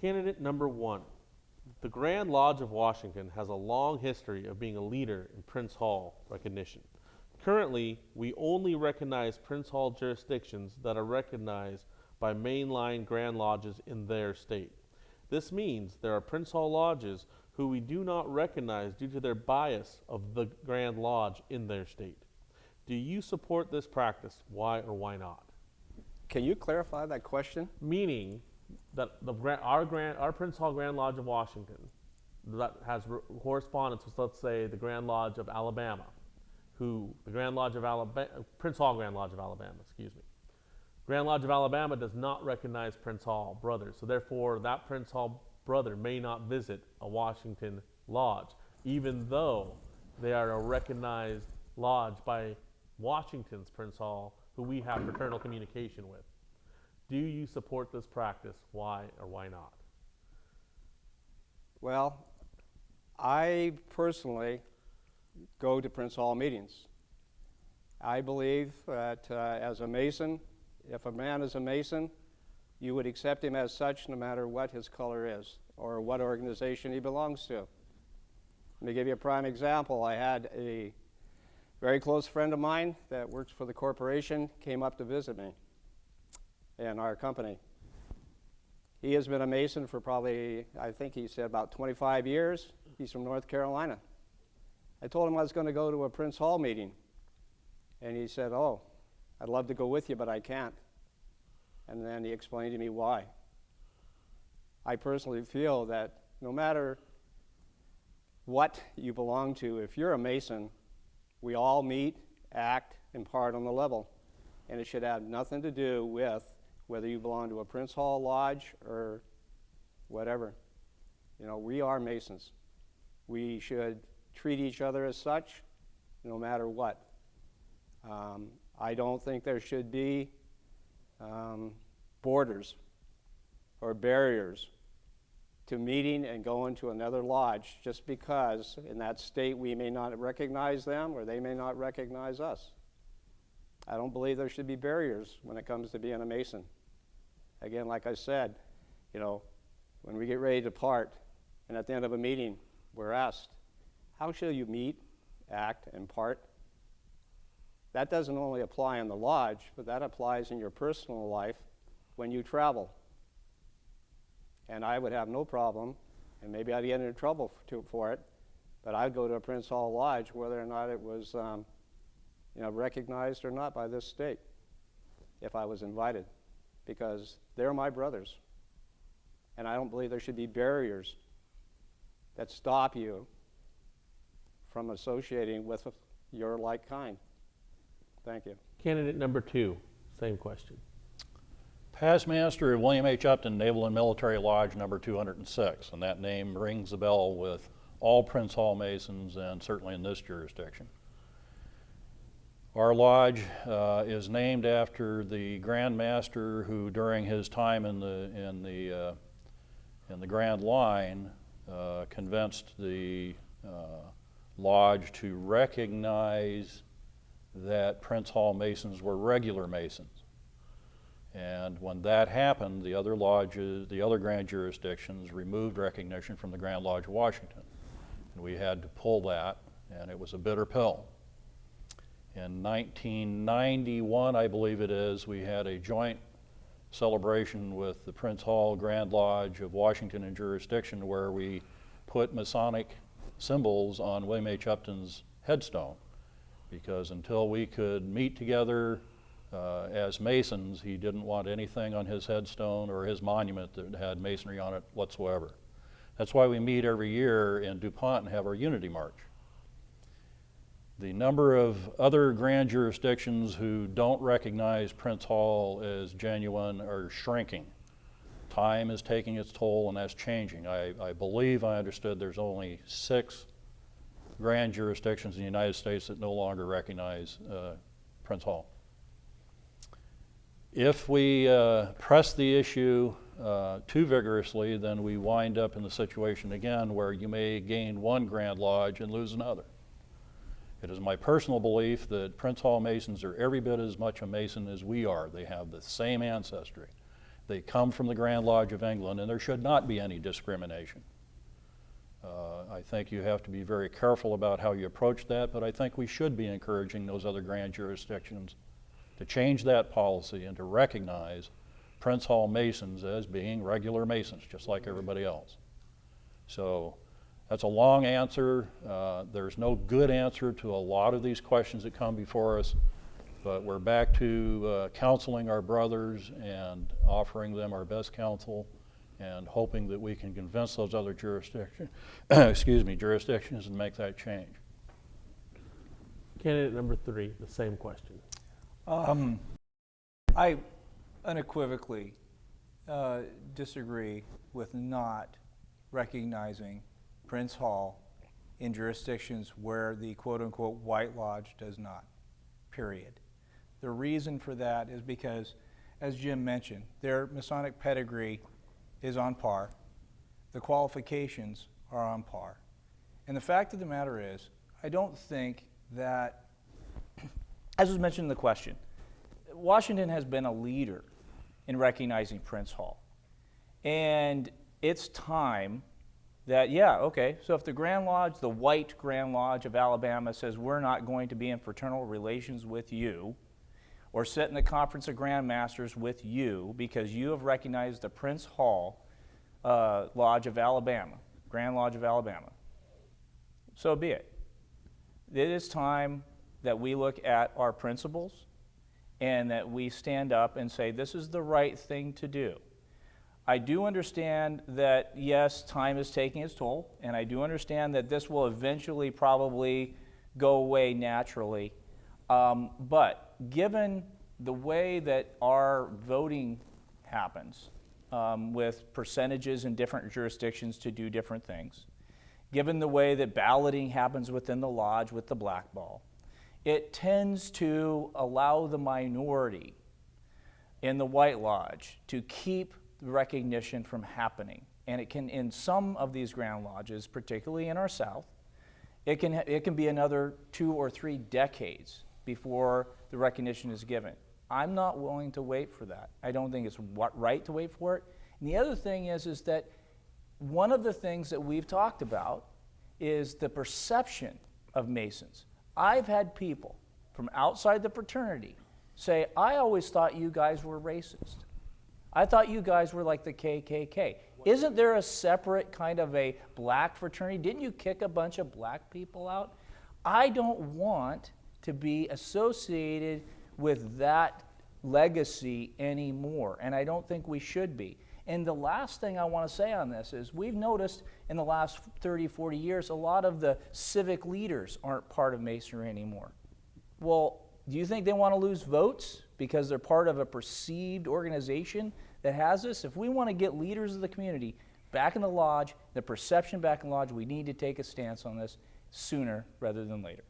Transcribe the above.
Candidate number 1. The Grand Lodge of Washington has a long history of being a leader in Prince Hall recognition. Currently, we only recognize Prince Hall jurisdictions that are recognized by mainline Grand Lodges in their state. This means there are Prince Hall lodges who we do not recognize due to their bias of the Grand Lodge in their state. Do you support this practice? Why or why not? Can you clarify that question? Meaning that our Prince Hall Grand Lodge of Washington that has correspondence with, let's say, the Grand Lodge of Alabama, Prince Hall Grand Lodge of Alabama, excuse me. Grand Lodge of Alabama does not recognize Prince Hall brothers, so therefore that Prince Hall brother may not visit a Washington lodge, even though they are a recognized lodge by Washington's Prince Hall, who we have fraternal communication with. Do you support this practice? Why or why not? Well, I personally go to Prince Hall meetings. I believe that as a Mason, if a man is a Mason, you would accept him as such no matter what his color is or what organization he belongs to. Let me give you a prime example. I had a very close friend of mine that works for the corporation came up to visit me in our company. He has been a Mason for probably, I think he said about 25 years. He's from North Carolina. I told him I was going to go to a Prince Hall meeting. And he said, "Oh, I'd love to go with you, but I can't." And then he explained to me why. I personally feel that no matter what you belong to, if you're a Mason, we all meet, act, and part on the level. And it should have nothing to do with whether you belong to a Prince Hall Lodge or whatever. You know, we are Masons. We should treat each other as such, no matter what. I don't think there should be borders or barriers to meeting and going to another lodge just because in that state we may not recognize them or they may not recognize us. I don't believe there should be barriers when it comes to being a Mason. Again, like I said, you know, when we get ready to part and at the end of a meeting we're asked, how shall you meet, act, and part? That doesn't only apply in the lodge, but that applies in your personal life when you travel. And I would have no problem, and maybe I'd get into trouble for it, but I'd go to a Prince Hall Lodge whether or not it was recognized or not by this state if I was invited, because they're my brothers. And I don't believe there should be barriers that stop you from associating with your like kind. Thank you. Candidate number 2, same question. Past Master of William H. Upton Naval and Military Lodge number 206, and that name rings a bell with all Prince Hall Masons and certainly in this jurisdiction. Our lodge is named after the Grand Master who, during his time in the Grand Line, convinced the lodge to recognize that Prince Hall Masons were regular Masons. And when that happened, the other lodges, the other grand jurisdictions removed recognition from the Grand Lodge of Washington. And we had to pull that, and it was a bitter pill. In 1991, I believe it is, we had a joint celebration with the Prince Hall Grand Lodge of Washington and jurisdiction where we put Masonic symbols on William H. Upton's headstone, because until we could meet together as Masons, he didn't want anything on his headstone or his monument that had Masonry on it whatsoever. That's why we meet every year in DuPont and have our Unity March. The number of other grand jurisdictions who don't recognize Prince Hall as genuine are shrinking. Time is taking its toll, and that's changing. I believe I understood there's only 6 grand jurisdictions in the United States that no longer recognize Prince Hall. If we press the issue too vigorously, then we wind up in the situation again where you may gain one Grand Lodge and lose another. It is my personal belief that Prince Hall Masons are every bit as much a Mason as we are. They have the same ancestry. They come from the Grand Lodge of England, and there should not be any discrimination. I think you have to be very careful about how you approach that, but I think we should be encouraging those other grand jurisdictions to change that policy and to recognize Prince Hall Masons as being regular Masons, just like everybody else. So that's a long answer. There's no good answer to a lot of these questions that come before us, but we're back to counseling our brothers and offering them our best counsel and hoping that we can convince those other jurisdictions and make that change. Candidate number 3, the same question. I unequivocally disagree with not recognizing Prince Hall in jurisdictions where the quote-unquote White Lodge does not, period. The reason for that is because, as Jim mentioned, their Masonic pedigree is on par. The qualifications are on par. And the fact of the matter is, I don't think that, as was mentioned in the question, Washington has been a leader in recognizing Prince Hall. And it's time that, yeah, okay, so if the Grand Lodge, the White Grand Lodge of Alabama says we're not going to be in fraternal relations with you, or sit in the Conference of Grand Masters with you because you have recognized the Prince Hall Lodge of Alabama, Grand Lodge of Alabama, so be it. It is time that we look at our principles and that we stand up and say this is the right thing to do. I do understand that, yes, time is taking its toll, and I do understand that this will eventually probably go away naturally. But given the way that our voting happens with percentages in different jurisdictions to do different things, given the way that balloting happens within the lodge with the black ball, it tends to allow the minority in the White Lodge to keep recognition from happening. And it can, in some of these Grand Lodges, particularly in our South, it can be another 2 or 3 decades before the recognition is given. I'm not willing to wait for that. I don't think it's right to wait for it. And the other thing is that one of the things that we've talked about is the perception of Masons. I've had people from outside the fraternity say, I always thought you guys were racist. I thought you guys were like the KKK. Isn't there a separate kind of a black fraternity? Didn't you kick a bunch of black people out? I don't want to be associated with that legacy anymore, and I don't think we should be. And the last thing I want to say on this is we've noticed in the last 30, 40 years, a lot of the civic leaders aren't part of Masonry anymore. Well, do you think they want to lose votes because they're part of a perceived organization that has this? If we want to get leaders of the community back in the lodge, the perception back in the lodge, we need to take a stance on this sooner rather than later.